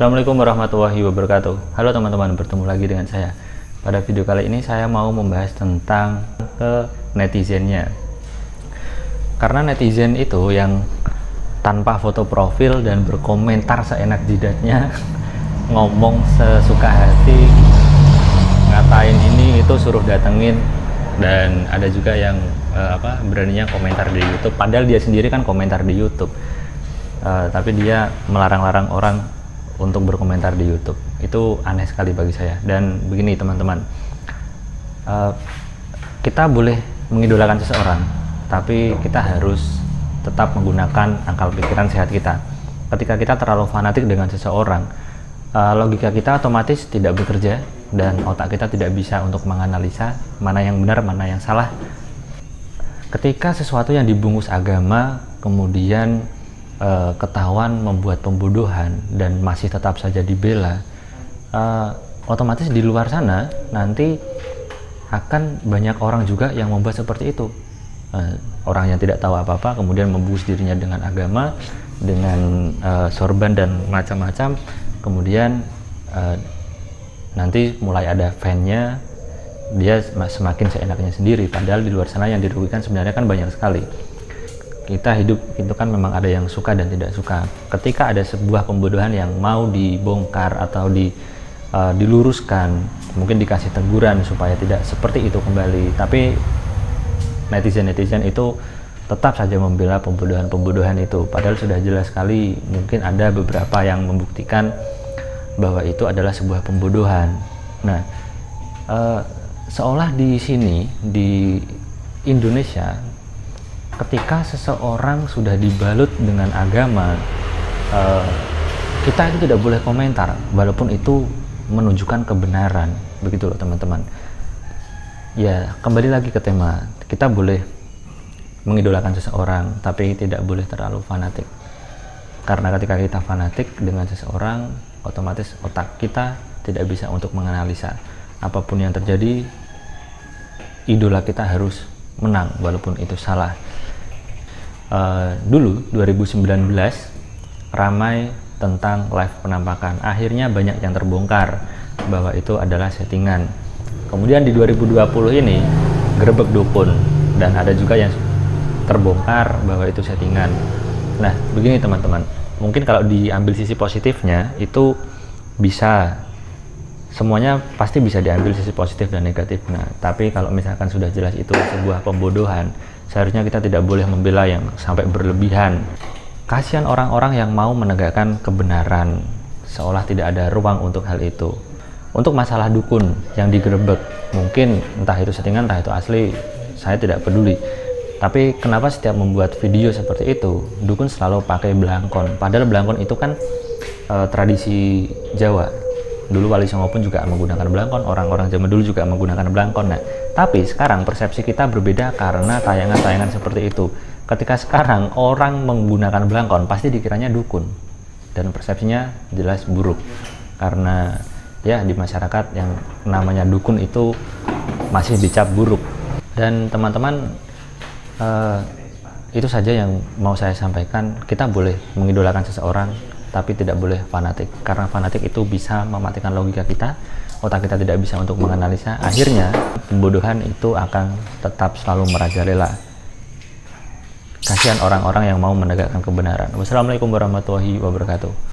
Assalamualaikum warahmatullahi wabarakatuh. Halo teman-teman, bertemu lagi dengan saya. Pada video kali ini saya mau membahas tentang netizennya. Karena netizen itu yang tanpa foto profil dan berkomentar seenak jidatnya, ngomong sesuka hati, ngatain ini itu, suruh datengin, dan ada juga yang beraninya komentar di YouTube. Padahal dia sendiri kan komentar di YouTube. Tapi dia melarang-larang orang untuk berkomentar di YouTube. Itu aneh sekali bagi saya. Dan begini teman-teman, kita boleh mengidolakan seseorang, tapi kita harus tetap menggunakan akal pikiran sehat kita. Ketika kita terlalu fanatik dengan seseorang, logika kita otomatis tidak bekerja dan otak kita tidak bisa untuk menganalisa mana yang benar, mana yang salah. Ketika sesuatu yang dibungkus agama kemudian ketahuan membuat pembodohan dan masih tetap saja dibela, otomatis di luar sana nanti akan banyak orang juga yang membuat seperti itu. Orang yang tidak tahu apa-apa kemudian membungkus dirinya dengan agama, dengan sorban dan macam-macam, kemudian nanti mulai ada fan-nya, dia semakin seenaknya sendiri, padahal di luar sana yang dirugikan sebenarnya kan banyak sekali. Kita hidup itu kan memang ada yang suka dan tidak suka. Ketika ada sebuah pembodohan yang mau dibongkar atau diluruskan, mungkin dikasih teguran supaya tidak seperti itu kembali, tapi netizen itu tetap saja membela pembodohan itu, padahal sudah jelas sekali mungkin ada beberapa yang membuktikan bahwa itu adalah sebuah pembodohan. Nah, seolah di sini di Indonesia, ketika seseorang sudah dibalut dengan agama, kita itu tidak boleh komentar walaupun itu menunjukkan kebenaran. Begitu loh teman-teman. Ya, kembali lagi ke tema, kita boleh mengidolakan seseorang tapi tidak boleh terlalu fanatik. Karena ketika kita fanatik dengan seseorang, otomatis otak kita tidak bisa untuk menganalisa. Apapun yang terjadi, idola kita harus menang walaupun itu salah. Dulu 2019 ramai tentang live penampakan, akhirnya banyak yang terbongkar bahwa itu adalah settingan. Kemudian di 2020 ini gerebek dukun, dan ada juga yang terbongkar bahwa itu settingan. Nah, begini teman-teman, mungkin kalau diambil sisi positifnya, itu bisa, semuanya pasti bisa diambil sisi positif dan negatifnya. Tapi kalau misalkan sudah jelas itu sebuah pembodohan, seharusnya kita tidak boleh membela yang sampai berlebihan. Kasihan orang-orang yang mau menegakkan kebenaran, seolah tidak ada ruang untuk hal itu. Untuk masalah dukun yang digerebek, mungkin entah itu settingan, entah itu asli, saya tidak peduli. Tapi kenapa setiap membuat video seperti itu, dukun selalu pakai belangkon? Padahal belangkon itu kan tradisi Jawa. Dulu Wali Songo pun juga menggunakan belangkon, orang-orang zaman dulu juga menggunakan belangkon. Nah, tapi sekarang persepsi kita berbeda karena tayangan-tayangan seperti itu. Ketika sekarang orang menggunakan belangkon, pasti dikiranya dukun, dan persepsinya jelas buruk. Karena ya di masyarakat yang namanya dukun itu masih dicap buruk. Dan teman-teman, itu saja yang mau saya sampaikan. Kita boleh mengidolakan seseorang, tapi tidak boleh fanatik, karena fanatik itu bisa mematikan logika kita, otak kita tidak bisa untuk menganalisa. Akhirnya pembodohan itu akan tetap selalu merajalela. Kasihan orang-orang yang mau menegakkan kebenaran. Wassalamualaikum warahmatullahi wabarakatuh.